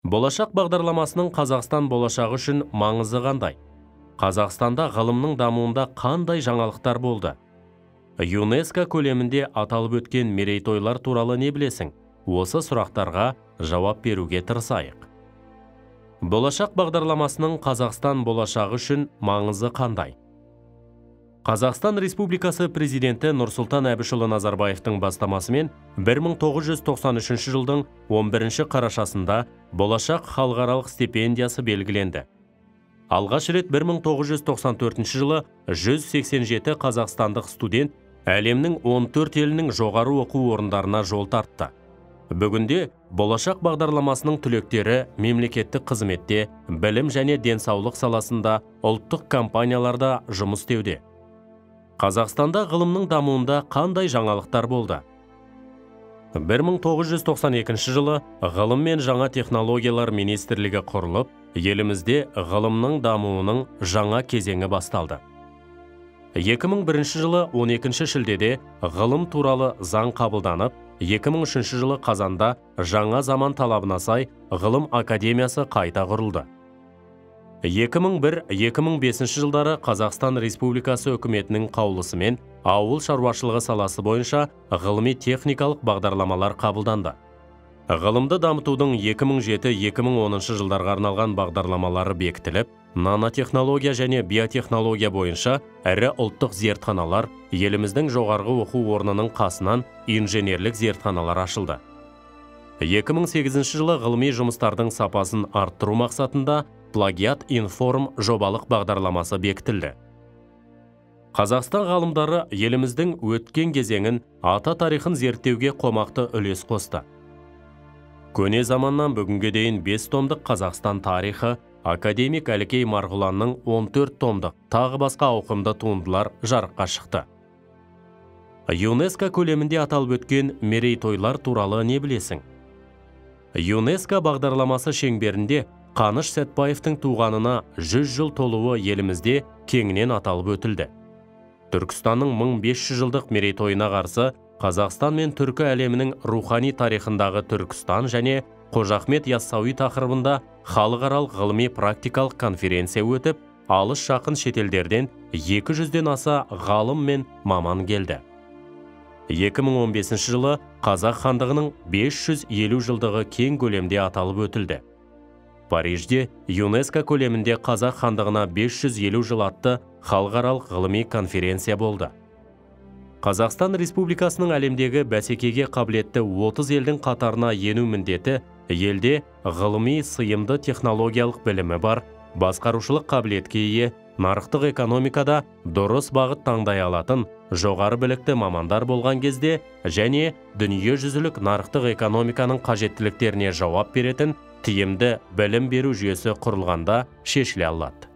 Болашақ бағдарламасының Қазақстан болашағы үшін маңызы қандай? Қазақстанда ғылымның дамуында қандай жаңалықтар болды? ЮНЕСКО көлемінде аталып өткен мерейтойлар туралы не білесің? Осы сұрақтарға жауап беруге тырысайық. Болашақ бағдарламасының Қазақстан болашағы үшін маңызы қандай? Қазақстан Республикасы президенті Нұрсұлтан Әбішұлы Назарбаевтың бастамасымен 1993 жылдың 11 қарашасында болашақ халықаралық стипендиясы белгіленді. Алғаш рет 1994 жылы 187 қазақстандық студент әлемнің 14 елінің жоғары оқу орындарына жол тартты. Бүгінде болашақ бағдарламасының түлектері мемлекеттік қызметте, білім және денсаулық саласында, ұлттық компанияларда жұмыс істеуде. Қазақстанда ғылымның дамуында қандай жаңалықтар болды? 1992 жылы ғылым мен жаңа технологиялар министрлігі құрылып, елімізде ғылымның дамуының жаңа кезеңі басталды. 2001 жылы 12 шілдеде ғылым туралы заң қабылданып, 2003 жылы қазанда жаңа заман талабына сай ғылым академиясы қайта құрылды. 2001-2005 жылдары Қазақстан Республикасы үкіметінің қаулысымен ауыл шаруашылығы саласы бойынша ғылыми-техникалық бағдарламалар қабылданды. Ғылымды дамытудың 2007-2010 жылдарға арналған бағдарламалары бекітіліп, нанотехнология және биотехнология бойынша ірі ұлттық зертханалар еліміздің жоғарғы оқу орнының қасынан инженерлік зертханалар ашылды. 2008 жылы ғылыми жұмыстардың сапасын арттыру мақсатында Плагиат информ жобалық бағдарламасы бекітілді. Қазақстан ғалымдары еліміздің өткен кезеңін, ата тарихын зерттеуге қомақты үлес қосты. Көне заманнан бүгінге дейін 5 томдық Қазақстан тарихы, академик Әлкей Марғұланның 14 томдық тағы басқа ауқымды туындылар жарыққа шықты. ЮНЕСКО көлемінде аталып өткен мерейтойлар туралы не білесің? ЮНЕСКО бағдарламасы шеңберінде Қаныш Сәтбаевтың туғанына 100 жыл толуы елімізде кеңінен аталып өтілді. Түркістанның 1500 жылдық мерейтойына қарсы Қазақстан мен түркі әлемінің рухани тарихындағы Түркістан және Қожа Ахмет Яссауи тақырыбында халықаралық ғылыми практикалық конференция өтіп, алыс жақын шетелдерден 200-ден аса ғалым мен маман келді. 2015 жылы Қазақ хандығының 550 жылдығы кең көлемде аталып өтілді. Парижде ЮНЕСКО көлемінде Қазақ хандығына 550 жыл атты халықаралық ғылыми конференция болды. Қазақстан Республикасының әлемдегі бәсекеге қабілетті 30 елдің қатарына ену міндеті елде ғылыми сыйымды технологиялық білімі бар, басқарушылық қабілетке ие, нарықтық экономикада дұрыс бағыт таңдай алатын жоғары білікті мамандар болған кезде және дүниежүзілік нарықтық экономиканың қажеттіліктеріне жауап беретін тиімді білім беру жүйесі құрылғанда шешіле алады.